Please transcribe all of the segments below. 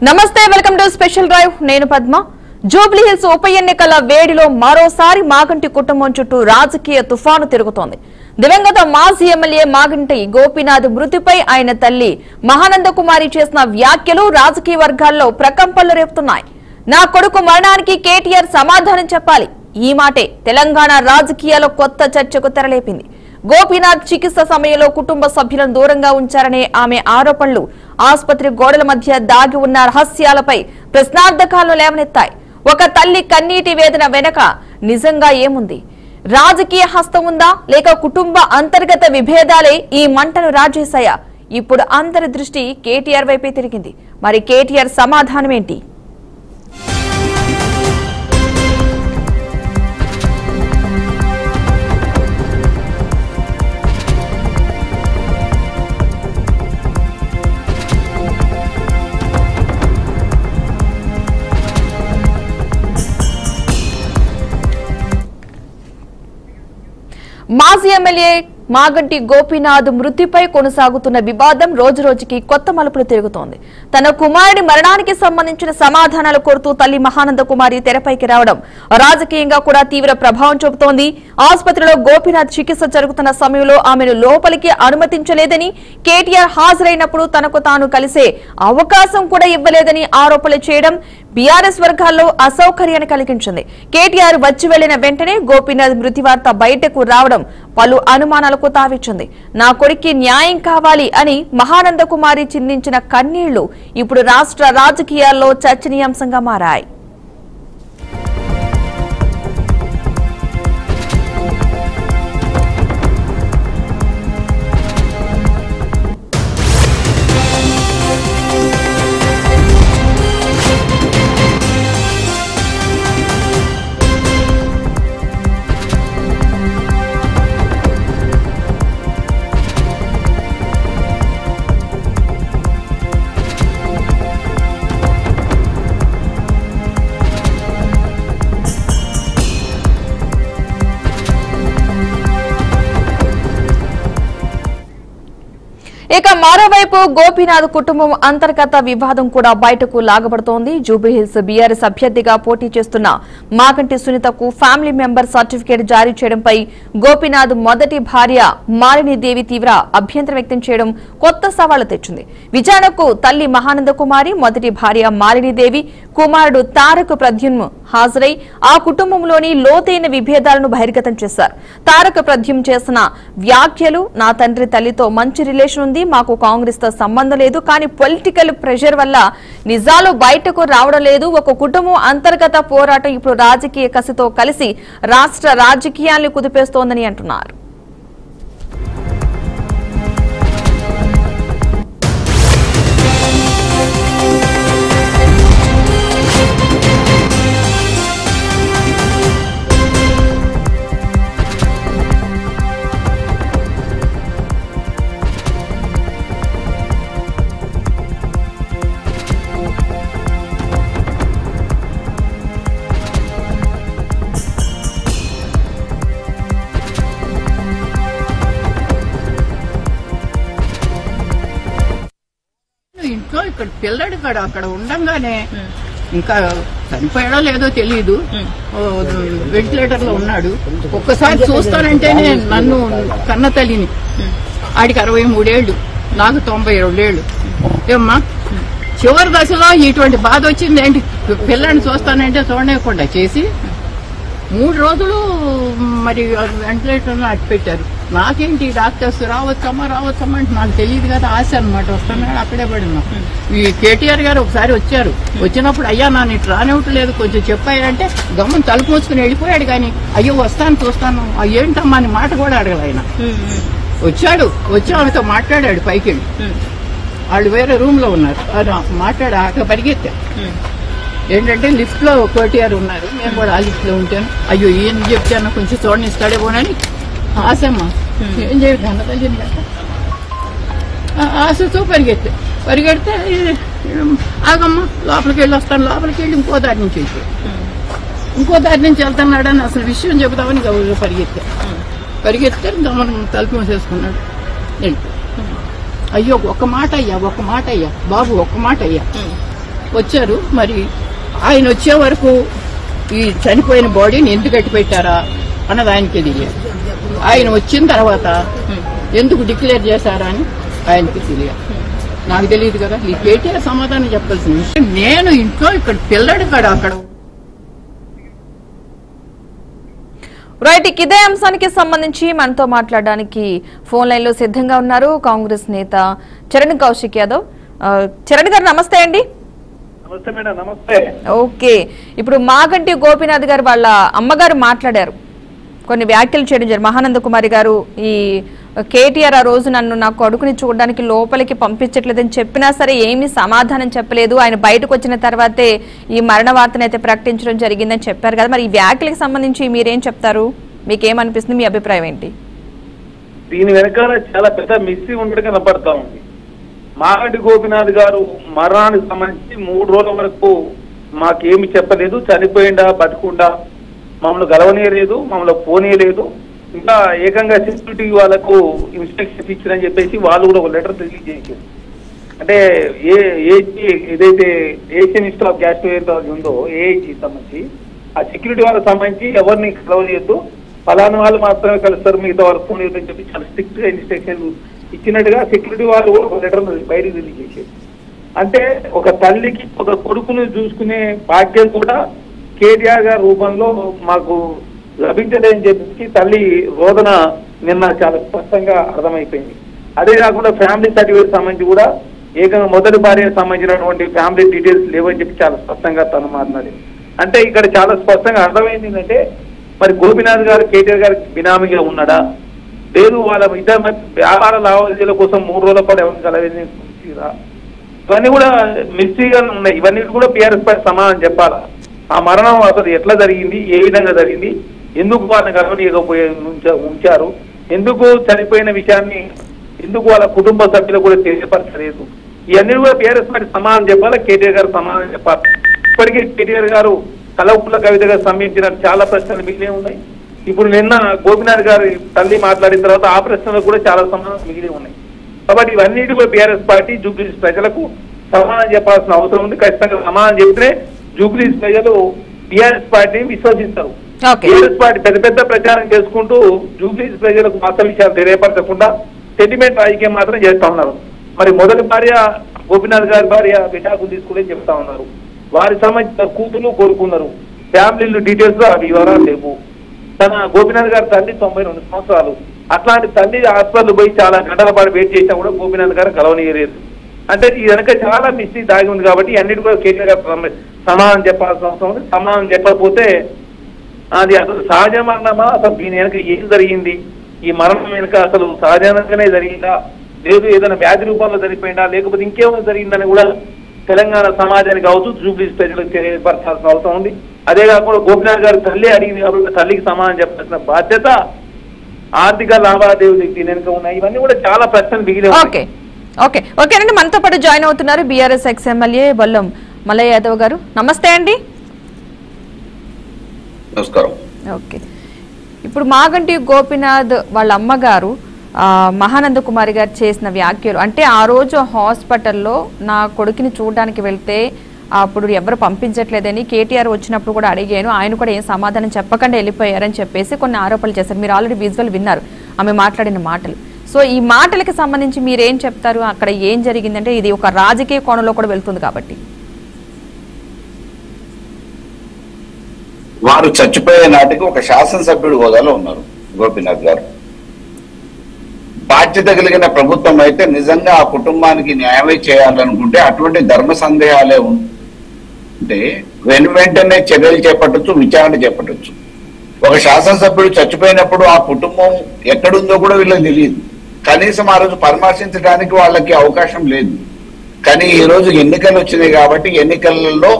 నమస్తే welcome to special drive నేను Padma Jubilee hills ఉప ఎన్నికల వేడిలో మరోసారి మాగంటి కుటుంబం చుట్టూ రాజకీయ తుఫాను తిరుగుతోంది దివంగత మాజీ ఎమ్మెల్యే మాగంటి గోపీనాథ్ మృతిపై ఆయన తల్లి మహానంద కుమారి చేసిన వ్యాఖ్యలు రాజకీయ వర్గాల్లో ప్రకంపనలు రేపుతున్నాయి నా కొడుకు మరణానికి కేటీఆర్ సమాధానం చెప్పాలి ఈ మాటే తెలంగాణ రాజకీయాల్లో కొత్త చర్చకు తెరలేపింది గోపీనాథ్ చికిత్స సమయంలో కుటుంబ సభ్యులను దూరంగా ఉంచారనే ఆమె ఆరోపణలు ఆసుపత్రి గోడల మధ్య దాగి ఉన్న రహస్యాలపై ప్రశ్నార్థకాలను లేవనెత్తాయి ఒక తల్లి కన్నీటి వేదన వెనక నిజంగా ఏముంది రాజకీయ హస్తం ఉందా లేక కుటుంబ అంతర్గత విభేదాలే ఈ మంటను రాజేశాయా ఇప్పుడు అందరి దృష్టి కేటీఆర్ వైపే తిరిగింది మరి కేటీఆర్ సమాధానం ఏంటి మాజీ ఎమ్మెల్యే మాగంటి గోపీనాథ్ మృతిపై కొనసాగుతున్న వివాదం రోజురోజుకి కొత్త మలుపులు తిరుగుతోంది తన కుమారుడి మరణానికి సంబంధించిన సమాధానాలు కోరుతూ తల్లి మహానంద కుమారి తెరపైకి రావడం రాజకీయంగా కూడా తీవ్ర ప్రభావం చూపుతోంది ఆసుపత్రిలో గోపీనాథ్ చికిత్స జరుగుతున్న సమయంలో ఆమెను లోపలికి అనుమతించలేదని కేటీఆర్ హాజరైనప్పుడు తనకు తాను కలిసే అవకాశం కూడా ఇవ్వలేదని ఆరోపణలు చేయడం బీఆర్ఎస్ వర్గాల్లో అసౌకర్యాన్ని కలిగించింది కేటీఆర్ వచ్చి వెళ్లిన వెంటనే గోపీనాథ్ మృతి వార్త బయటకు రావడం పలు అనుమానాలకు తావిచ్చింది నా కొడుక్కి న్యాయం కావాలి అని మహానంద కుమారి చిందించిన కన్నీళ్లు ఇప్పుడు రాష్ట్ర రాజకీయాల్లో చర్చనీయాంశంగా మారాయి ఇక మరోవైపు గోపీనాథ్ కుటుంబం అంతర్గత వివాదం కూడా బయటకు లాగబడుతోంది జూబ్లీహిల్స్ బీఆర్ఎస్ అభ్యర్థిగా పోటీ చేస్తున్న మాగంటి సునీతకు ఫ్యామిలీ మెంబర్ సర్టిఫికేట్ జారీ చేయడంపై గోపీనాథ్ మొదటి భార్య మాలినీదేవి తీవ్ర అభ్యంతరం వ్యక్తం చేయడం కొత్త సవాళ్లు తెచ్చింది విచారణకు తల్లి మహానంద కుమారి మొదటి భార్య మాలినీదేవి కుమారుడు తారక ప్రద్యుమ్న్ హాజరై ఆ కుటుంబంలోని లోతైన విభేదాలను బహిర్గతం చేశారు తారక ప్రద్యుమ్న్ చేసిన వ్యాఖ్యలు నా తండ్రి తల్లితో మంచి రిలేషన్ ఉంది మాకు కాంగ్రెస్ తో సంబంధం లేదు కానీ పొలిటికల్ ప్రెషర్ వల్ల నిజాలు బయటకు రావడం లేదు ఒక కుటుంబం అంతర్గత పోరాటం ఇప్పుడు రాజకీయ కసితో కలిసి రాష్ట్ర రాజకీయాలను కుదిపేస్తోందని అంటున్నారు ఇంట్లో ఇక్కడ పిల్లడు అక్కడ ఉండంగానే ఇంకా చనిపోయాడో లేదో తెలియదు వెంటిలేటర్ లో ఉన్నాడు ఒక్కసారి చూస్తానంటేనే నన్ను కన్న తల్లిని ఆడికి 63 ఏళ్లు నాకు 92 ఏళ్లు ఏమ్మా చివరి దశలో ఇటువంటి బాధ వచ్చింది ఏంటి పిల్లని చూస్తానంటే చూడలేకుండా చేసి 3 రోజులు మరి వెంటిలేటర్ లో అట్టి పెట్టారు నాకేంటి డాక్టర్స్ రావచ్చమ్మా అంటే నాకు తెలియదు కదా ఆశ అనమాట వస్తున్నాడు అక్కడే పడినా ఈ కేటీఆర్ గారు ఒకసారి వచ్చారు వచ్చినప్పుడు అయ్యా నా నీకు రానివ్వట్లేదు కొంచెం చెప్పాయంటే గమ్మని తలుపు మూసుకుని వెళ్ళిపోయాడు కానీ అయ్యో వస్తాను చూస్తాను ఏంటమ్మా అని మాట కూడా అడగల ఆయన వచ్చాడు వచ్చి ఆమెతో మాట్లాడాడు పైకి వెళ్ళి వాళ్ళు వేరే రూమ్ లో ఉన్నారు మాట్లాడాక పరిగెత్తా ఏంటంటే లిఫ్ట్ లో కేటీఆర్ ఉన్నారు నేను కూడా ఆ లిఫ్ట్ లో ఉంటాను అయ్యో ఏం చెప్తాను కొంచెం చూడనిస్తాడేమోనని ఆశమ్మా ఏం చేయదు అన్న తల్లిని కదా ఆశతో పరిగెడితే ఆగమ్మా లోపలికి వెళ్ళి వస్తాను లోపలికి వెళ్ళి ఇంకో దారి నుంచి వెళ్తున్నాడని అసలు విషయం చెబుతామని గౌరవ పరిగెత్తే గమనం తలుపు మూసేసుకున్నాడు అయ్యో ఒక్క మాట అయ్యా బాబు ఒక్క మాట అయ్యా వచ్చారు. మరి ఆయన వచ్చే వరకు ఈ చనిపోయిన బాడీని ఎందుకు కట్టి పెట్టారా అన్నది ఆయనకి తెలియదు. ఆయన వచ్చిన తర్వాత ఎందుకు డిక్లేర్ చేశారా అని ఆయనకి తెలియదు. నాకు తెలియదు కదా. ఈ కేటీఆర్ సమాధానం చెప్పాల్సిన విషయం. నేను ఇంట్లో ఇక్కడ పిల్లడు అక్కడ రైట్. ఇదే అంశానికి సంబంధించి మనతో మాట్లాడడానికి ఫోన్ లైన్ లో సిద్ధంగా ఉన్నారు కాంగ్రెస్ నేత చరణ్ కౌశిక్ యాదవ్. చరణ్ గారు నమస్తే అండి. నమస్తే మేడం. నమస్తే. ఓకే, ఇప్పుడు మాగంటి గోపీనాథ్ గారు వాళ్ళ అమ్మగారు మాట్లాడారు, కొన్ని వ్యాఖ్యలు చేయడం జరిగింది. మహానంద కుమారి గారు ఈ కేటీఆర్ ఆ రోజు నన్ను నా కొడుకుని చూడడానికి లోపలికి పంపించట్లేదని చెప్పినా సరే ఏమీ సమాధానం చెప్పలేదు, ఆయన బయటకు వచ్చిన తర్వాతే ఈ మరణ వార్తను అయితే ప్రకటించడం జరిగిందని చెప్పారు కదా. మరి ఈ వ్యాఖ్యలకు సంబంధించి మీరేం చెప్తారు? మీకేమనిపిస్తుంది? మీ అభిప్రాయం ఏంటి? దీని వెనకాల చాలా పెద్ద మిస్సి ఉండడం కనపడతా ఉంది. మాగంటి గోపీనాథ్ గారు మరణానికి సంబంధించి 3 రోజుల వరకు మాకేమి చెప్పలేదు. చనిపోయిండా బతుకుండా మమ్మల్ని గెలవనీయలేదు, మమ్మల్ని పోనీయలేదు. ఇంకా ఏకంగా సెక్యూరిటీ వాళ్ళకు ఇన్స్ట్రక్షన్స్ ఇచ్చారని చెప్పేసి వాళ్ళు కూడా ఒక లెటర్ రిలీజ్ చేశారు. అంటే ఏదైతే ఏషియన్ ఇన్స్టిట్యూట్ ఆఫ్ గ్యాస్ ఉందో ఏఐకి సంబంధించి ఆ సెక్యూరిటీ వాళ్ళకి సంబంధించి ఎవరిని కలవలేదు, ఫలానా వాళ్ళు మాత్రమే కలుస్తారు, మిగతా వాళ్ళు పోనీయదు అని చెప్పి చాలా స్ట్రిక్ట్ గా ఇన్స్ట్రక్షన్ ఇచ్చినట్టుగా సెక్యూరిటీ వాళ్ళు కూడా ఒక లెటర్ బయటకు రిలీజ్ చేశారు. అంటే ఒక తల్లికి ఒక కొడుకును చూసుకునే భాగ్యం కూడా కేటీఆర్ గారి రూపంలో మాకు లభించలేదని చెప్పి తల్లి రోదన నిన్న చాలా స్పష్టంగా అర్థమైపోయింది. అదే కాకుండా ఫ్యామిలీ సర్టిఫికేట్ సంబంధించి కూడా ఏకంగా మొదటి భార్యకు సంబంధించినటువంటి ఫ్యామిలీ డీటెయిల్స్ లేవని చెప్పి చాలా స్పష్టంగా తను మాట్లాడింది. అంటే ఇక్కడ చాలా స్పష్టంగా అర్థమైంది ఏంటంటే మరి గోపీనాథ్ గారు కేటీఆర్ గారికి బినామీగా ఉన్నాడా, లేదు వాళ్ళ ఇద్దరు వ్యాపార లావాదేవీల కోసం 3 రోజుల పాటు ఎవరిని కలవేది, ఇవన్నీ కూడా మిస్టరీగా ఉన్నాయి. ఇవన్నీ కూడా PRS పై సమాధానం చెప్పాలా. ఆ మరణం అసలు ఎట్లా జరిగింది, ఏ విధంగా జరిగింది, ఎందుకు వాళ్ళని కలవనీయకపోయే ఉంచారు, ఎందుకు చనిపోయిన విషయాన్ని ఎందుకు వాళ్ళ కుటుంబ సభ్యులు కూడా తెలియపరచలేదు, ఇవన్నీ కూడా PRS పై సమాధానం చెప్పాలా, కేటీఆర్ గారు సమాధానం చెప్పాలి. ఇప్పటికీ కేటీఆర్ గారు కలవకుల కవిత గారు సంబంధించిన చాలా ప్రశ్నలు మిగిలే ఉన్నాయి. ఇప్పుడు నిన్న గోపీనాథ్ గారి తల్లి మాట్లాడిన తర్వాత ఆ ప్రశ్నలకు కూడా చాలా సమాధానం మిగిలి ఉన్నాయి. కాబట్టి ఇవన్నిటి కూడా PRS పార్టీ జూబ్లీస్ ప్రజలకు సమాధానం చెప్పాల్సిన అవసరం ఉంది. ఖచ్చితంగా సమాధానం చెప్తే జూబ్లీస్ ప్రజలు PRS పార్టీని విశ్వసిస్తారు. PRS పార్టీ పెద్ద ప్రచారం చేసుకుంటూ జూబ్లీస్ ప్రజలకు వాస్తవ విషయాలు తెలియపరచకుండా సెంటిమెంట్ రాజకీయం మాత్రం చేస్తా ఉన్నారు. మరి మొదటి భార్య గోపీనాథ్ గారి భార్య విడాకులు తీసుకునే చెప్తా ఉన్నారు. వారి సంబంధించిన కూతురు కోరుకున్నారు. ఫ్యామిలీలు డీటెయిల్స్ అవి వివరాలు లేవు. తన గోపీనాథ్ గారి తల్లి 92 సంవత్సరాలు. అట్లాంటి తల్లి హాస్పిటల్ పోయి చాలా గంటల పాటు వెయిట్ చేసినా కూడా గోపీనాథ్ గారు కలవనీయలేదు. అంటే ఈ వెనక చాలా మిస్టరీ దాగి ఉంది. కాబట్టి అన్నిటి కూడా కేటీఆర్ గారు సమాధానం చెప్పాల్సిన అవసరం ఉంది. సమాధానం చెప్పకపోతే అది అసలు సహజ మరణమా, అసలు దీని వెనక ఏం జరిగింది, ఈ మరణం వెనుక అసలు సహజంగానే జరిగిందా, లేదు ఏదైనా వ్యాధి రూపంలో జరిగిపోయిందా, లేకపోతే ఇంకేమైనా జరిగిందని కూడా తెలంగాణ సమాజానికి కావచ్చు జూబ్లీస్ ప్రజలకు తెలియపరచాల్సిన అవసరం ఉంది. అదే కాకుండా గోపీనాథ్ గారు తల్లి అడిగింది కాబట్టి తల్లికి సమాధానం చెప్పాల్సిన బాధ్యత, ఆర్థిక లావాదేవీలు దీని వెనుక ఉన్నాయి. ఇవన్నీ కూడా చాలా ప్రశ్నలు మిగిలి. ఓకేనండి, మనతో పాటు జాయిన్ అవుతున్నారు BRS ఎమ్మెల్యే బొల్లం మల్లయ్య యాదవ్ గారు. నమస్తే అండి. నమస్కారం. ఓకే, ఇప్పుడు మాగంటి గోపీనాథ్ వాళ్ళ అమ్మగారు మహానంద కుమారి గారు చేసిన వ్యాఖ్యలు, అంటే ఆ రోజు హాస్పిటల్లో నా కొడుకుని చూడడానికి వెళ్తే అప్పుడు ఎవరు పంపించట్లేదని కేటీఆర్ వచ్చినప్పుడు కూడా అడిగాను, ఆయన కూడా ఏం సమాధానం చెప్పకుండా వెళ్ళిపోయారని చెప్పేసి కొన్ని ఆరోపణలు చేశారు. మీరు ఆల్రెడీ విజువల్ విన్నారు ఆమె మాట్లాడిన మాటలు. సో ఈ మాటలకి సంబంధించి మీరేం చెప్తారు? అక్కడ ఏం జరిగిందంటే ఇది ఒక రాజకీయ కోణంలో కూడా వెళ్తుంది కాబట్టి. వారు చచ్చిపోయే నాటికి ఒక శాసనసభ్యుడు హోదాలో ఉన్నారు గోపీనాథ్ గారు. బాధ్యత కలిగిన ప్రభుత్వం అయితే నిజంగా ఆ కుటుంబానికి న్యాయమే చేయాలనుకుంటే అటువంటి ధర్మ సందేహాలే ఉంటే వెంటనే చర్యలు చేపట్టచ్చు, విచారణ చేపట్టచ్చు. ఒక శాసనసభ్యుడు చచ్చిపోయినప్పుడు ఆ కుటుంబం ఎక్కడుందో కూడా వీళ్ళకి తెలియదు. కనీసం ఆ రోజు పరామర్శించడానికి వాళ్ళకి అవకాశం లేదు. కానీ ఈ రోజు ఎన్నికలు వచ్చినాయి కాబట్టి ఎన్నికలలో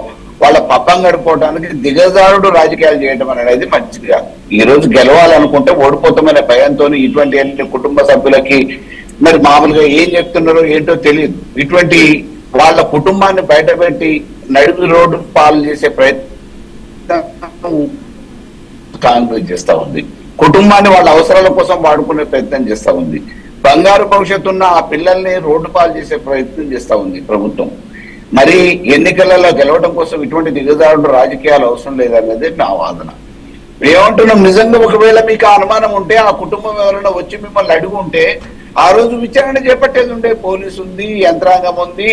వాళ్ళ పక్కం గడిపోవడానికి దిగజారుడు రాజకీయాలు చేయడం అనేది మంచిదిగా. ఈ రోజు గెలవాలనుకుంటే ఓడిపోతామనే భయంతో ఇటువంటి కుటుంబ సభ్యులకి మరి మామూలుగా ఏం చెప్తున్నారో ఏంటో తెలియదు. ఇటువంటి వాళ్ళ కుటుంబాన్ని బయటపెట్టి నడిపి రోడ్డు పాలు చేసే ప్రయత్నం కాంగ్రెస్ చేస్తా ఉంది. కుటుంబాన్ని వాళ్ళ అవసరాల కోసం వాడుకునే ప్రయత్నం చేస్తా ఉంది. బంగారు భవిష్యత్తు ఉన్న ఆ పిల్లల్ని రోడ్డు పాలు చేసే ప్రయత్నం చేస్తా ఉంది ప్రభుత్వం. మరి ఎన్నికలలో గెలవడం కోసం ఇటువంటి దిగజారుడు రాజకీయాలు అవసరం లేదనేది నా వాదన. ఏమంటున్నాం, నిజంగా ఒకవేళ మీకు ఆ అనుమానం ఉంటే ఆ కుటుంబం ఎవరైనా వచ్చి మిమ్మల్ని అడుగు ఉంటే ఆ రోజు విచారణ చేపట్టేది ఉండే. పోలీసు ఉంది, యంత్రాంగం ఉంది,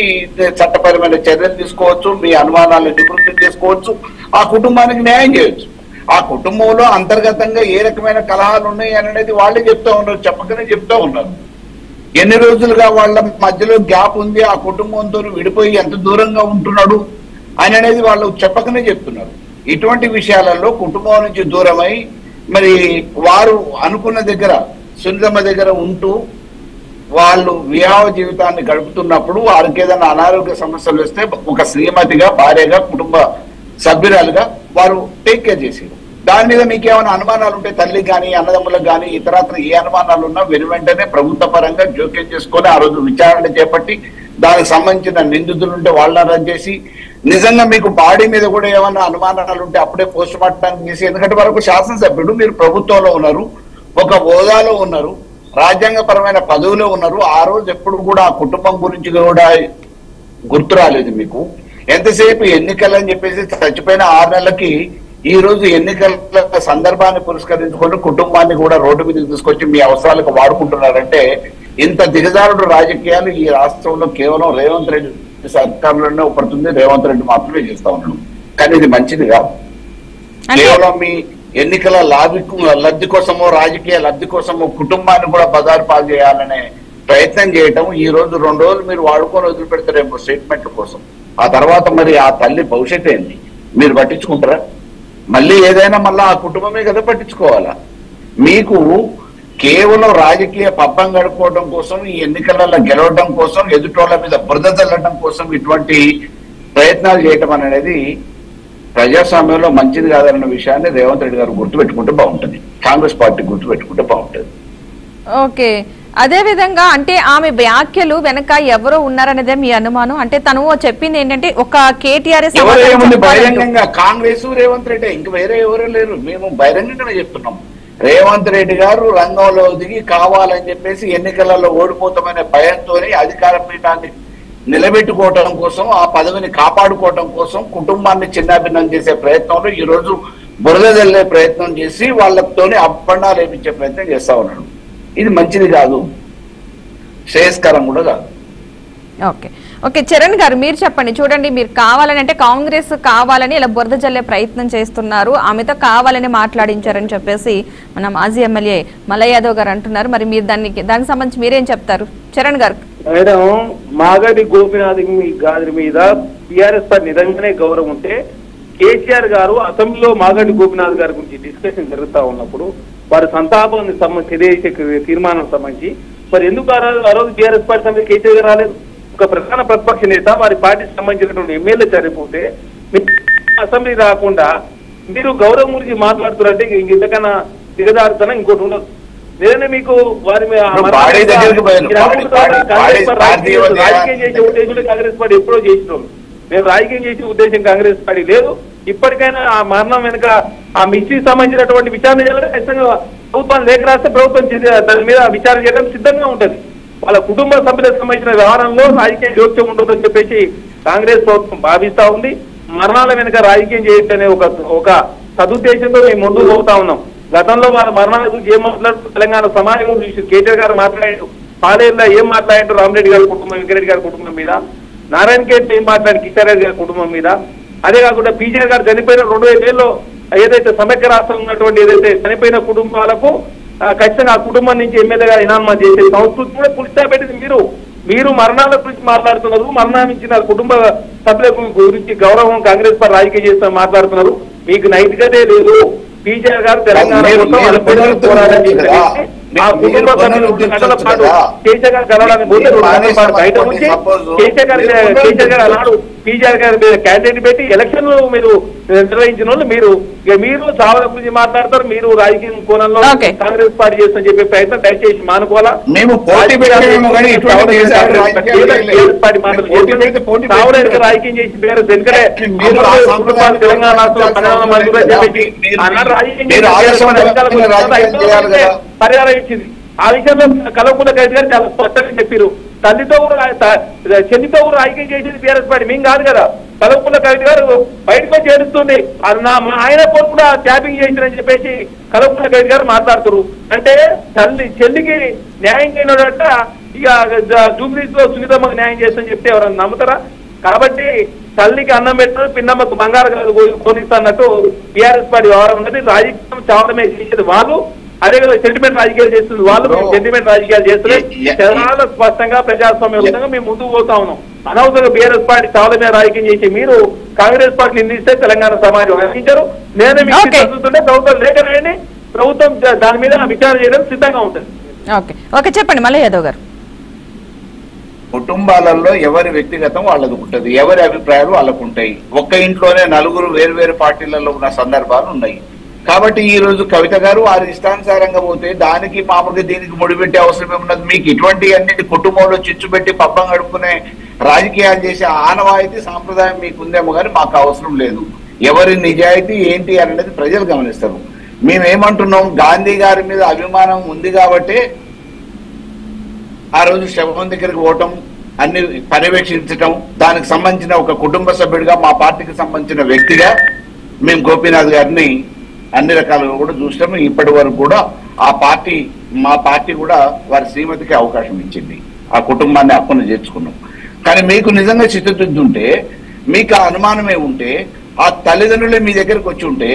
చట్టపరమైన చర్యలు తీసుకోవచ్చు, మీ అనుమానాలను నివృత్తి చేసుకోవచ్చు, ఆ కుటుంబానికి న్యాయం చేయొచ్చు. ఆ కుటుంబంలో అంతర్గతంగా ఏ రకమైన కలహాలు ఉన్నాయి అనేది వాళ్ళే చెప్తా ఉన్నారు, చెప్పకనే చెప్తా ఉన్నారు. ఎన్ని రోజులుగా వాళ్ళ మధ్యలో గ్యాప్ ఉంది, ఆ కుటుంబంతో విడిపోయి ఎంత దూరంగా ఉంటున్నాడు అని అనేది వాళ్ళు చెప్పకనే చెప్తున్నారు. ఇటువంటి విషయాలలో కుటుంబం నుంచి దూరమై మరి వారు అనుకున్న దగ్గర సునీతమ్మ దగ్గర ఉంటూ వాళ్ళు వివాహ జీవితాన్ని గడుపుతున్నప్పుడు వారికి ఏదైనా అనారోగ్య సమస్యలు వస్తే ఒక శ్రీమతిగా, భార్యగా, కుటుంబ సభ్యురాలుగా వారు టేక్ కేర్ చేసేది. దాని మీద మీకు ఏమైనా అనుమానాలు ఉంటే తల్లి కానీ, అన్నదమ్ములకు కానీ, ఇతరత్ర ఏ అనుమానాలు ఉన్నా వెంటనే ప్రభుత్వ పరంగా జోక్యం చేసుకొని ఆ రోజు విచారణ చేపట్టి దానికి సంబంధించిన నిందితులు ఉంటే వాళ్ళని రద్దు చేసి, నిజంగా మీకు బాడీ మీద కూడా ఏమైనా అనుమానాలు ఉంటే అప్పుడే పోస్ట్ మార్టం చేసి, ఎందుకంటే వరకు శాసనసభ్యుడు, మీరు ప్రభుత్వంలో ఉన్నారు, ఒక హోదాలో ఉన్నారు, రాజ్యాంగపరమైన పదవిలో ఉన్నారు. ఆ రోజు ఎప్పుడు కూడా ఆ కుటుంబం గురించి కూడా గుర్తు రాలేదు మీకు. ఎంతసేపు ఎన్నికలు అని చెప్పేసి చచ్చిపోయిన 6 నెలలకి ఈ రోజు ఎన్నికల సందర్భాన్ని పురస్కరించుకొని కుటుంబాన్ని కూడా రోడ్డు మీదకి తీసుకొచ్చి మీ అవసరాలకు వాడుకుంటున్నారంటే ఇంత దిగజారుడు రాజకీయాలు ఈ రాష్ట్రంలో కేవలం రేవంత్ రెడ్డి సర్కారులోనే ఉపడుతుంది. రేవంత్ రెడ్డి మాత్రమే చేస్తా ఉన్నాడు. కానీ ఇది మంచిది కాదు. కేవలం మీ ఎన్నికల లబ్ధి కోసమో, రాజకీయ లబ్ధి కోసమో కుటుంబాన్ని కూడా బజారు పాలు చేయాలనే ప్రయత్నం చేయటం ఈ రోజు 2 రోజులు మీరు వాడుకొని వదిలిపెడతారేమో స్టేట్మెంట్ల కోసం. ఆ తర్వాత మరి ఆ తల్లి భవిష్యత్తు ఏంటి మీరు పట్టించుకుంటారా? మళ్ళీ ఏదైనా మళ్ళీ ఆ కుటుంబమే కదా పట్టించుకోవాలా? మీకు కేవలం రాజకీయ పబ్బం గడుపుకోవడం కోసం, ఈ ఎన్నికలలో గెలవడం కోసం, ఎదుటోళ్ల మీద బురద చల్లడం కోసం ఇటువంటి ప్రయత్నాలు చేయటం అనేది ప్రజాస్వామ్యంలో మంచిది కాదన్న విషయాన్ని రేవంత్ రెడ్డి గారు గుర్తుపెట్టుకుంటే బాగుంటుంది, కాంగ్రెస్ పార్టీ గుర్తుపెట్టుకుంటే బాగుంటుంది. ఓకే, అదే విధంగా అంటే ఆమె వ్యాఖ్యలు వెనక ఎవరో ఉన్నారనేదే మీ అనుమానం? అంటే తను చెప్పింది ఏంటంటే ఒక కేటీఆర్ బహిరంగంగా కాంగ్రెస్ రేవంత్ రెడ్డి, ఇంక వేరే ఎవరూ లేరు. మేము బహిరంగంగానే చెప్తున్నాం, రేవంత్ రెడ్డి గారు రంగంలో దిగి కావాలని చెప్పేసి ఎన్నికలలో ఓడిపోతామనే భయంతో అధికార పీఠాన్ని నిలబెట్టుకోవటం కోసం, ఆ పదవిని కాపాడుకోవటం కోసం కుటుంబాన్ని చిన్నాభిన్నం చేసే ప్రయత్నంలో ఈ రోజు బురద జల్లే ప్రయత్నం చేసి వాళ్ళతోనే అప్పండాలు వేపించే ప్రయత్నం చేస్తా ఉన్నాడు. ఇది మంచిది కాదు, శ్రేయస్కరం కూడా కాదు. ఓకే ఓకే చరణ్ గారు మీరు చెప్పండి. చూడండి, మీరు కావాలని అంటే కాంగ్రెస్ కావాలని ఇలా బురద జల్లే ప్రయత్నం చేస్తున్నారు, ఆమెతో కావాలని మాట్లాడించారని చెప్పేసి మన మాజీ ఎమ్మెల్యే మల్లయ్య యాదవ్ గారు అంటున్నారు. మరి మీరు దానికి సంబంధించి మీరేం చెప్తారు చరణ్ గారు? మేడం, మాగడి గోపినాథ్ గారి మీద టిఆర్ఎస్ పై నిజంగానే గౌరవం ఉంటే కేసీఆర్ గారు అసెంబ్లీలో మాగడి గోపినాథ్ గారి గురించి డిస్కషన్ జరుగుతా ఉన్నప్పుడు వారి సంతాపాన్ని సంబంధించి తీర్మానం సంబంధించి మరి ఎందుకు ఆ రోజు టీఆర్ఎస్ పార్టీ సభ్యులు కేసీఆర్ గారు రాలేదు? ఒక ప్రధాన ప్రతిపక్ష నేత వారి పార్టీకి సంబంధించినటువంటి ఎమ్మెల్యే చనిపోతే అసెంబ్లీ రాకుండా మీరు గౌరవం గురించి మాట్లాడుతున్నారంటే ఇంతకన్నా దిగజారుతనం ఇంకోటి ఉండదు. లేదంటే మీకు వారి రాజకీయం చేసే ఉద్దేశం కాంగ్రెస్ పార్టీ ఎప్పుడో చేసినాం. మేము రాజకీయం చేసే ఉద్దేశం కాంగ్రెస్ పార్టీ లేదు. ఇప్పటికైనా ఆ మరణం వెనుక ఆ మిస్టరీకి సంబంధించినటువంటి విచారణ చేయాలంటే ఖచ్చితంగా ప్రభుత్వం లేఖ రాస్తే ప్రభుత్వం దాని మీద విచారణ చేయడం సిద్ధంగా ఉంటుంది. వాళ్ళ కుటుంబ సభ్యులకు సంబంధించిన వ్యవహారంలో రాజకీయ జోక్యం ఉండదని చెప్పేసి కాంగ్రెస్ ప్రభుత్వం భావిస్తా ఉంది. మరణాల వెనుక రాజకీయం చేయొచ్చనే ఒక సదుద్దేశంతో మేము ముందుకు పోతా ఉన్నాం. గతంలో వాళ్ళ మరణాల గురించి ఏం మాట్లాడుతూ తెలంగాణ సమాజం గురించి కేటీఆర్ గారు మాట్లాడారు, పాలేరులో ఏం మాట్లాడారు రామరెడ్డి గారి కుటుంబం, వెంకరెడ్డి గారి కుటుంబం మీద, నారాయణ ఖేడ్ ఏం మాట్లాడి కిషన్ రెడ్డి గారి కుటుంబం మీద, అదే కాకుండా పీజీఆర్ గారు చనిపోయిన 2005లో ఏదైతే సమైక్య రాష్ట్రం ఉన్నటువంటి ఏదైతే చనిపోయిన కుటుంబాలకు ఖచ్చితంగా ఆ కుటుంబం నుంచి ఎమ్మెల్యేగా ఇనామా చేసే సంస్కృతి కూడా పులిస్తా పెట్టింది. మీరు మరణాల గురించి మాట్లాడుతున్నారు, మరణించిన కుటుంబ సభ్యుల గురించి గౌరవం కాంగ్రెస్ పార్టీ రాజకీయం చేస్తా మాట్లాడుతున్నారు. మీకు నైతికతే లేదు. పీజీఆర్ గారు తెలంగాణ కోసం పోరాడని ఆ కుటుంబ సభ్యులు గంటల పాటు కేసీఆర్ గారు కలవడానికి పోతే 2 గంటల పాటు బయట ఉంచి కేసీఆర్ గారు అన్నాడు పీజీఆర్ గారి మీద క్యాండిడేట్ పెట్టి ఎలక్షన్ మీరు నిర్వహించిన వాళ్ళు మీరు చావల గురించి మాట్లాడతారు. మీరు రాజకీయ కోణంలో కాంగ్రెస్ పార్టీ చేస్తామని చెప్పే ప్రయత్నం దయచేసి మానుకోవాలా. చావడానికి రాజకీయం చేసి పేరు ఎందుకంటే తెలంగాణ పరిహారం ఇచ్చింది. ఆ విషయంలో కల్వకుంట్ల కవిత గారు చాలా స్పష్టంగా చెప్పారు. తల్లితో కూడా చెల్లితో కూడా ఐక్యం చేసింది టీఆర్ఎస్ పార్టీ, మేము కాదు కదా. కల్వకుంట్ల కవిత గారు బయటకు వచ్చి ఏడుస్తుంది, అది మా ఆయన పోరు కూడా ట్యాపింగ్ చేసిందని చెప్పేసి కల్వకుంట్ల కవిత గారు మాట్లాడుతున్నారు. అంటే చెల్లికి న్యాయం చేయనట ఇక జూబ్లీస్ లో సునీతమ్మకు న్యాయం చేస్తామని చెప్తే ఎవరన్నా నమ్ముతారా? కాబట్టి తల్లికి అన్నం పెట్టడం పిన్నమ్మకు బంగారు కొనిస్తున్నట్టు టీఆర్ఎస్ పార్టీ వ్యవహారం ఉన్నది. రాజకీయం చావడమే చేసేది వాళ్ళు, అదే కదా సెంటిమెంట్ రాజకీయాలు చేస్తుంది వాళ్ళు. సెంటిమెంట్ రాజకీయాలు చేస్తే చాలా స్పష్టంగా ప్రజాస్వామ్యంగా మేము ముందుకు పోతా ఉన్నాం. అనవసరంగా బీఆర్ఎస్ పార్టీ చావడమే రాజకీయం చేసి మీరు కాంగ్రెస్ పార్టీ నిందిస్తే తెలంగాణ సమాజం హర్షించారు. నేనే మీకు చదువుతుంటే ప్రభుత్వం లేఖ రాయండి, ప్రభుత్వం దాని మీద విచారణ చేయడానికి సిద్ధంగా ఉంటుంది. ఓకే చెప్పండి మళ్ళీ యాదవ్ గారు. కుటుంబాలలో ఎవరి వ్యక్తిగతం వాళ్ళకు ఉంటుంది, ఎవరి అభిప్రాయాలు వాళ్ళకు ఉంటాయి. ఒక్క ఇంట్లోనే నలుగురు వేరు పార్టీలలో ఉన్న సందర్భాలు ఉన్నాయి. కాబట్టి ఈ రోజు కవిత గారు వారి ఇష్టానుసారంగా పోతే దానికి మామూలుగా దీనికి ముడిపెట్టే అవసరం ఏమున్నది? మీకు ఇటువంటి అన్నిటి కుటుంబంలో చిచ్చు పెట్టి పబ్బం గడుపుకునే రాజకీయాలు చేసే ఆనవాయితీ సాంప్రదాయం మీకు ఉందేమో కానీ మాకు అవసరం లేదు. ఎవరి నిజాయితీ ఏంటి అనేది ప్రజలు గమనిస్తారు. మేమేమంటున్నాం, గాంధీ గారి మీద అభిమానం ఉంది కాబట్టి ఆ రోజు శవం దగ్గరికి పోవటం, అన్ని పర్యవేక్షించటం, దానికి సంబంధించిన ఒక కుటుంబ సభ్యుడిగా మా పార్టీకి సంబంధించిన వ్యక్తిగా మేము గోపీనాథ్ గారిని అన్ని రకాలుగా కూడా చూస్తాము. ఇప్పటి వరకు కూడా మా పార్టీ కూడా వారి శ్రీమతికి అవకాశం ఇచ్చింది, ఆ కుటుంబాన్ని హక్కును చేర్చుకున్నాం. కానీ మీకు నిజంగా చిత్తశుద్ధి ఉంటే, మీకు ఆ అనుమానమే ఉంటే, ఆ తల్లిదండ్రులే మీ దగ్గరకు వచ్చి ఉంటే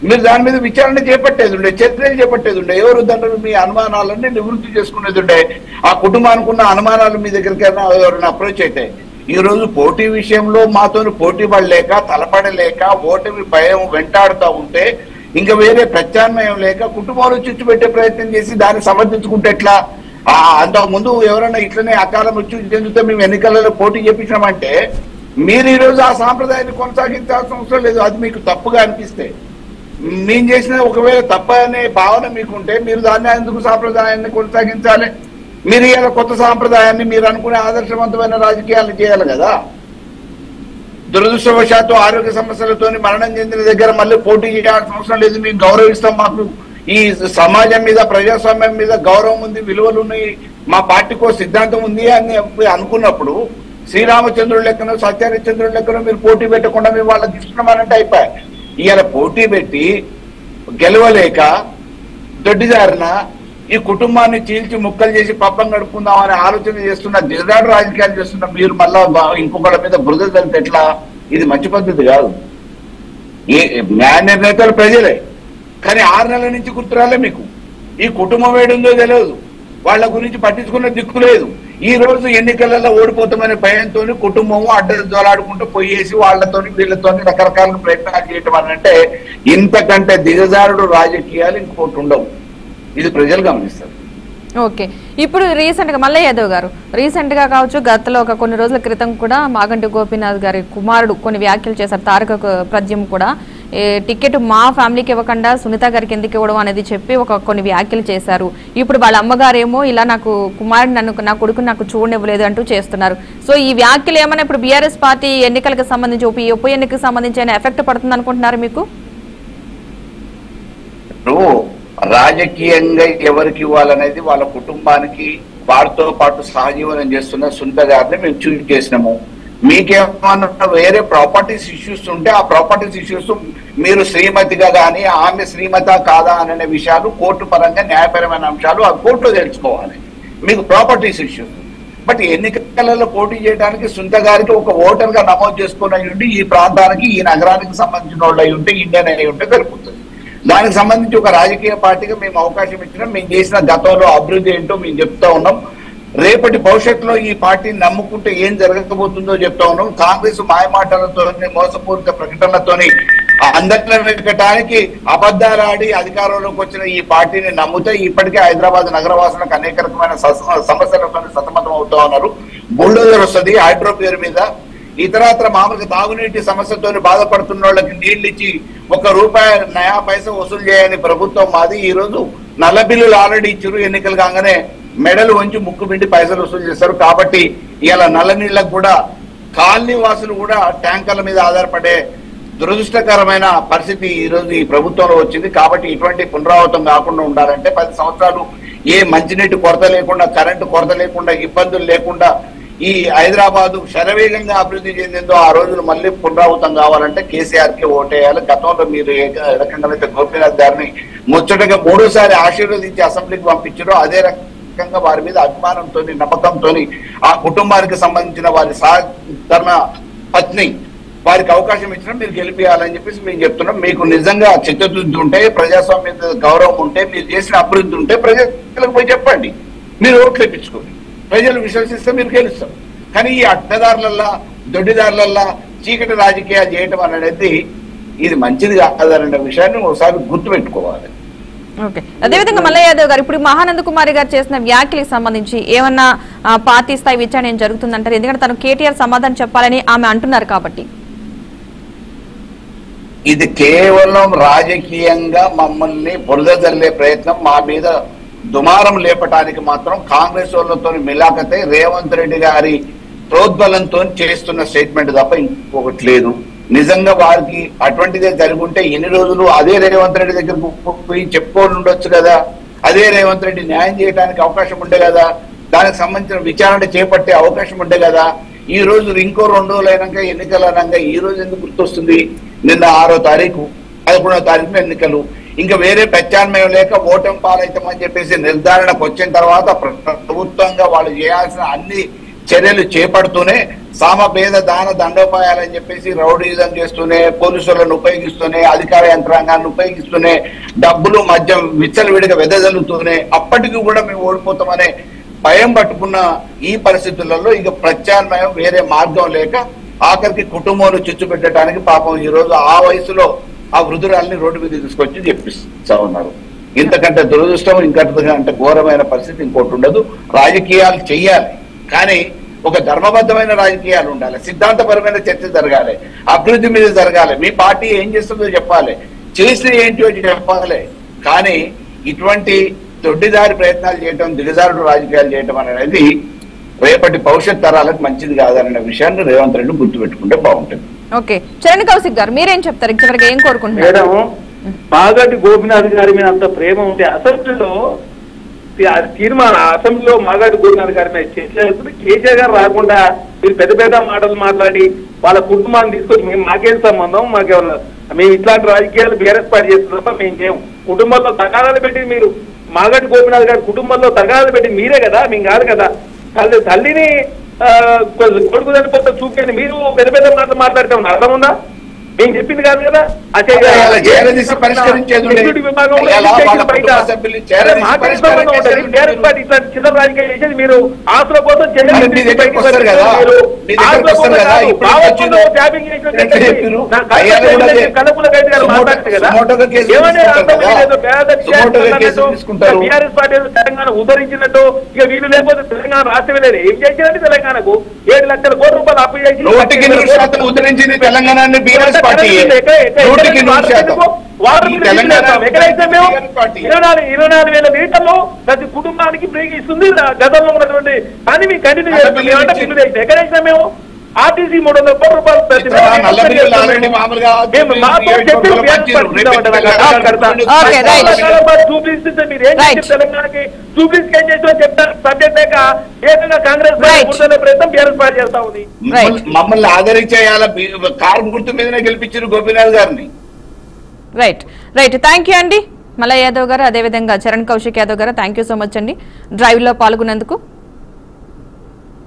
మీరు దాని మీద విచారణ చేపట్టేది ఉండే, చర్చలు చేపట్టేది ఉండే, ఎవరు దాంట్లో మీ అనుమానాలన్నీ నివృత్తి చేసుకునేది ఉండే. ఆ కుటుంబానికి ఉన్న అనుమానాలు మీ దగ్గరికి ఎవరైనా అప్రోచ్ అయితే, ఈ రోజు పోటీ విషయంలో మాతో పోటీ పడలేక, తలపడలేక, ఓటమి భయం వెంటాడుతూ ఉంటే ఇంకా వేరే ప్రత్యామ్నాయం లేక కుటుంబంలో చుచ్చు పెట్టే ప్రయత్నం చేసి దాన్ని సమర్థించుకుంటే ఎట్లా? అంతకు ముందు ఎవరైనా ఇట్లనే అకాల మృత్యు చెందితే మేము ఎన్నికలలో పోటీ చేపించినామంటే మీరు ఈ రోజు ఆ సాంప్రదాయాన్ని కొనసాగించాల్సిన అవసరం లేదు. అది మీకు తప్పుగా అనిపిస్తే, మేము చేసిన ఒకవేళ తప్ప అనే భావన మీకుంటే మీరు దాన్ని ఎందుకు సాంప్రదాయాన్ని కొనసాగించాలి? మీరు ఇలా కొత్త సాంప్రదాయాన్ని మీరు అనుకునే ఆదర్శవంతమైన రాజకీయాలను చేయాలి కదా. దురదృష్టవశాత్తు ఆరోగ్య సమస్యలతో మరణం చెందిన దగ్గర మళ్ళీ పోటీ చేయాల్సిన అవసరం లేదు. మేము గౌరవిస్తాం, మాకు ఈ సమాజం మీద ప్రజాస్వామ్యం మీద గౌరవం ఉంది, విలువలు ఉన్నాయి, మా పార్టీకో సిద్ధాంతం ఉంది అని అనుకున్నప్పుడు శ్రీరామచంద్రుడు లెక్కనో సత్యహరిశ్చంద్రుడు లెక్కనో మీరు పోటీ పెట్టకుండా మేము వాళ్ళకి ఇస్తున్నామనంటే అయిపోయాయి. ఇవాళ పోటీ పెట్టి గెలవలేక దొడ్డిదారిన ఈ కుటుంబాన్ని చీల్చి ముక్కలు చేసి పబ్బం గడుపుకుందాం అనే ఆలోచన చేస్తున్న, దిగదాడు రాజకీయాలు చేస్తున్న మీరు మళ్ళా ఇంకొకళ్ళ మీద బురద కలిపి ఎట్లా? ఇది మంచి పద్ధతి కాదు. న్యాయ నిర్ణేతలు ప్రజలే, కానీ 6 నెలల నుంచి గుర్తురాలే మీకు. ఈ కుటుంబం ఏడుందో తెలియదు, వాళ్ళ గురించి పట్టించుకున్న దిక్కు లేదు. ఈ రోజు ఎన్నికలలో ఓడిపోతామనే భయంతో కుటుంబము అడ్డ దోలాడుకుంటూ పోయేసి వాళ్ళతోని వీళ్ళతోని రకరకాల ప్రయత్నాలు చేయటం అని అంటే ఇంతకంటే దిగజారుడు రాజకీయాలు ఇంకోటి ఉండవు. ఇది ప్రజలు గమనిస్తారు. ఓకే, ఇప్పుడు రీసెంట్ గా మల్లయ్య యాదవ్ గారు రీసెంట్ గా కావచ్చు, గతంలో కొన్ని రోజుల క్రితం కూడా మాగంటి గోపీనాథ్ గారి కుమారుడు కొన్ని వ్యాఖ్యలు చేశారు. తారక ప్రద్యుమ్ కూడా టికెట్ మా ఫ్యామిలీకి ఇవ్వకుండా సునీత గారికి ఎందుకు ఇవ్వడం అనేది చెప్పి కొన్ని వ్యాఖ్యలు చేశారు. ఇప్పుడు వాళ్ళ అమ్మగారేమో ఇలా నాకు కుమారుడు నా కొడుకు నాకు చూడనివ్వలేదు అంటూ చేస్తున్నారు. సో ఈ వ్యాఖ్యలు ఏమైనా ఇప్పుడు బీఆర్ఎస్ పార్టీ ఎన్నికలకు సంబంధించి ఉప ఎన్నికలకు సంబంధించి ఎఫెక్ట్ పడుతుంది అనుకుంటున్నారు మీకు? రాజకీయంగా ఎవరికి ఇవ్వాలనేది వాళ్ళ కుటుంబానికి, వారితో పాటు సహజీవనం చేస్తున్న సునీత గారిని మేము చూస్ చేసినాము. మీకేమన్నా వేరే ప్రాపర్టీస్ ఇష్యూస్ ఉంటే ఆ ప్రాపర్టీస్ ఇష్యూస్ మీరు శ్రీమతిగా కానీ ఆమె శ్రీమత కాదా అనే విషయాలు కోర్టు పరంగా న్యాయపరమైన అంశాలు ఆ కోర్టులో తెలుసుకోవాలి. మీకు ప్రాపర్టీస్ ఇష్యూస్, బట్ ఎన్నికలలో పోటీ చేయడానికి సునీత గారికి ఒక ఓటర్ గా నమోదు చేసుకుని ఉండి ఈ ప్రాంతానికి ఈ నగరానికి సంబంధించిన వాళ్ళు అయి ఉంటే ఇండియన్ అయి ఉంటే సరిపోతుంది. దానికి సంబంధించి ఒక రాజకీయ పార్టీగా మేము అవకాశం ఇచ్చినాం. మేము చేసిన గతంలో అభివృద్ధి ఏంటో మేము చెప్తా ఉన్నాం. రేపటి భవిష్యత్తులో ఈ పార్టీని నమ్ముకుంటే ఏం జరగకపోతుందో చెప్తా ఉన్నాం. కాంగ్రెస్ మాయమాటలతో, మోసపూరిత ప్రకటనలతోని అందరిలో వెతకటానికి అబద్ధాలు ఆడి అధికారంలోకి వచ్చిన ఈ పార్టీని నమ్ముతే ఇప్పటికే హైదరాబాద్ నగరవాసులకు అనేక రకమైన సమస్యలతో సతమతం అవుతా ఉన్నారు. బుల్డోజర్ వస్తుంది హైడ్రో పేరు మీద, ఇతరత్ర మామూలుగా తాగునీటి సమస్యతో బాధపడుతున్న వాళ్ళకి నీళ్లు ఇచ్చి ₹1 వసూలు చేయని ప్రభుత్వం మాది. ఈ రోజు నల్ల బిల్లులు ఆల్రెడీ ఇచ్చారు. ఎన్నికలు కాగానే మెడలు వంచి ముక్కు పిండి పైసలు వసూలు చేస్తారు. కాబట్టి ఇలా నల్ల నీళ్లకు కూడా కాలనీ వాసులు కూడా ట్యాంకర్ల మీద ఆధారపడే దురదృష్టకరమైన పరిస్థితి ఈ రోజు ఈ ప్రభుత్వంలో వచ్చింది. కాబట్టి ఇటువంటి పునరావృతం కాకుండా ఉండాలంటే 10 సంవత్సరాలు ఏ మంచినీటి కొరత లేకుండా, కరెంటు కొరత లేకుండా, ఇబ్బందులు లేకుండా ఈ హైదరాబాద్ శరవేగంగా అభివృద్ధి చెందిందో ఆ రోజులు మళ్ళీ పునరావృతం కావాలంటే కేసీఆర్ కి ఓటేయాలి. గతంలో మీరు ఏ రకంగా అయితే గోపీనాథ్ గారిని ముచ్చటగా 3సారి ఆశీర్వదించి అసెంబ్లీకి పంపించారో అదే రకంగా వారి మీద అభిమానంతో, నమ్మకంతో ఆ కుటుంబానికి సంబంధించిన వారి సాధారణ పత్ని వారికి అవకాశం ఇచ్చినా మీరు గెలిపియాలని చెప్పేసి మేము చెప్తున్నాం. మీకు నిజంగా చిత్తశుద్ధి ఉంటే, ప్రజాస్వామ్య గౌరవం ఉంటే, మీరు చేసిన అభివృద్ధి ఉంటే ప్రజలకు పోయి చెప్పండి, మీరు ఓట్లు ఇప్పించుకోండి. ప్రజలు విశ్వసిస్తే మీరు గెలుస్తారు. కానీ ఈ అడ్డదారులల్లా, దొడ్డిదారులల్లా చీకటి రాజకీయాలు చేయటం అనేది ఇది మంచిది కాదనే విషయాన్ని ఒకసారి గుర్తుపెట్టుకోవాలి. ఓకే, అదేవిధంగా మల్లయ్య యాదవ్ గారు, ఇప్పుడు మహానంద కుమారి గారు చేసిన వ్యాఖ్యలకు సంబంధించి ఏమన్నా పార్టీ స్థాయి విచారణ జరుగుతుందంటారు? ఎందుకంటే తను కేటీఆర్ సమాధానం చెప్పాలని ఆమె అంటున్నారు కాబట్టి. ఇది కేవలం రాజకీయంగా మమ్మల్ని బురద జల్లే ప్రయత్నం, మా మీద దుమారం లేపటానికి మాత్రం కాంగ్రెస్ వాళ్ళతో మిలాకతే రేవంత్ రెడ్డి గారి ప్రోద్బలంతో చేస్తున్న స్టేట్మెంట్ తప్ప ఇంకొకటి లేదు. నిజంగా వారికి అటువంటిదే జరిగి ఉంటే ఎన్ని రోజులు అదే రేవంత్ రెడ్డి దగ్గరకు పోయి చెప్పుకొని ఉండొచ్చు కదా, అదే రేవంత్ రెడ్డి న్యాయం చేయడానికి అవకాశం ఉండే కదా, దానికి సంబంధించిన విచారణ చేపట్టే అవకాశం ఉండే కదా. ఈ రోజు ఇంకో 2 రోజులు అయినాక ఎన్నికలు అయినాక ఈ రోజు ఎందుకు గుర్తొస్తుంది? నిన్న 6వ తారీఖు 11వ తారీఖున ఎన్నికలు, ఇంకా వేరే ప్రత్యామ్నాయం లేక ఓటమి పాలైతామని చెప్పేసి నిర్ధారణకు వచ్చిన తర్వాత ప్రభుత్వంగా వాళ్ళు చేయాల్సిన అన్ని చర్యలు చేపడుతూనే సామభేద దాన దండోపాయాలని చెప్పేసి రౌడీజం చేస్తూనే, పోలీసులను ఉపయోగిస్తూనే, అధికార యంత్రాంగాన్ని ఉపయోగిస్తూనే, డబ్బులు మద్యం విచ్చలవిడిగా వెదజల్లుతూనే అప్పటికి కూడా మేము ఓడిపోతామనే భయం పట్టుకున్న ఈ పరిస్థితులలో ఇక ప్రత్యామ్నాయం వేరే మార్గం లేక ఆఖరికి కుటుంబంలో చిచ్చు పెట్టడానికి పాపం ఈ రోజు ఆ వయసులో ఆ వృద్ధురాల్ని రోడ్డు మీద తీసుకొచ్చి చెప్పిస్తా ఉన్నారు. ఇంతకంటే దురదృష్టం, ఇంకంటే ఘోరమైన పరిస్థితి ఇంకోటి ఉండదు. రాజకీయాలు చెయ్యాలి, కానీ ఒక ధర్మబద్ధమైన రాజకీయాలు ఉండాలి, సిద్ధాంతపరమైన చర్చ జరగాలి, అభివృద్ధి మీద జరగాలి, మీ పార్టీ ఏం చేస్తుందో చెప్పాలి, చేసిన ఏంటో చెప్పాలి. కానీ ఇటువంటి దొడ్డిదారి ప్రయత్నాలు చేయటం, దిగజారుడు రాజకీయాలు చేయటం అనేది రేపటి భవిష్యత్ తరాలకు మంచిది కాదనే విషయాన్ని రేవంత్ రెడ్డి గుర్తుపెట్టుకుంటే బాగుంటుంది. ఓకే, చరణ్ కౌశిక్ గారు మీరేం చెప్తారు? చివరికి ఏం కోరుకుంటున్నారు? మేడం, మాగంటి గోపీనాథ్ గారి మీద అంత ప్రేమ ఉంటే అసెంబ్లీలో అసెంబ్లీలో మాగంటి గోపీనాథ్ గారి మీద చర్చ జరుగుతుంది. కేసీఆర్ గారు రాకుండా మీరు పెద్ద పెద్ద మాటలు మాట్లాడి వాళ్ళ కుటుంబాన్ని తీసుకొచ్చి మేము మాకేం సంబంధం, మాకేమన్నా మేము ఇట్లాంటి రాజకీయాలు బీఆర్ఎస్ పార్టీ చేస్తున్నప్ప మేము చేయము. కుటుంబంలో తగాదాలు పెట్టి మీరు మాగంటి గోపీనాథ్ గారి కుటుంబంలో తగాదాలు పెట్టి మీరే కదా, మేము కాదు కదా. తల్లిని కొడుకు చనిపోతే చూపించండి, మీరు పెద్ద పెద్ద మాటలు మాట్లాడితే ఉన్న అర్థం ఉందా? మేము చెప్పింది కాదు కదా. చిన్న రాజకీయాలు చేసేది మీరు ఆస్తుల కోసం మాట్లాడుతుంది కదా. టీఆర్ఎస్ పార్టీ తెలంగాణ ఉద్ధరించినట్టు ఇక వీళ్ళు లేకపోతే తెలంగాణ రాష్ట్రమే లేదు. ఏం చేసిందంటే తెలంగాణకు 7 లక్షల కోట్ల రూపాయలు అప్పు చేసి ఉద్ధరించింది తెలంగాణ. ఎకరైతే మేము 24,000 లీటర్లు ప్రతి కుటుంబానికి బ్రేక్ ఇస్తుంది గతంలో ఉన్నటువంటి. కానీ మేము కంటిన్యూ చేస్తాం. ఎక్కడైతే మేము ఆర్టీసీ 300 కోట్ల రూపాయలు చూపిస్తే మీరు ఏం తెలంగాణకి చూపిస్తే ఏం చేసినా చెప్తారు. సబ్జెక్ట్ లేక ఏకంగా కాంగ్రెస్ ప్రయత్నం బీఆర్ఎస్ పార్టీ చేస్తా ఉంది. మమ్మల్ని ఆదరించేయాల కారు గుర్తు మీదనే గెలిపించారు గోపీనాథ్ గారిని. రైట్ రైట్, థ్యాంక్ యూ అండి మల్లయ్య యాదవ్ గారు, అదేవిధంగా చరణ్ కౌశిక్ యాదవ్ గారు, థ్యాంక్ యూ సో మచ్ అండి డ్రైవ్ లో పాల్గొన్నందుకు.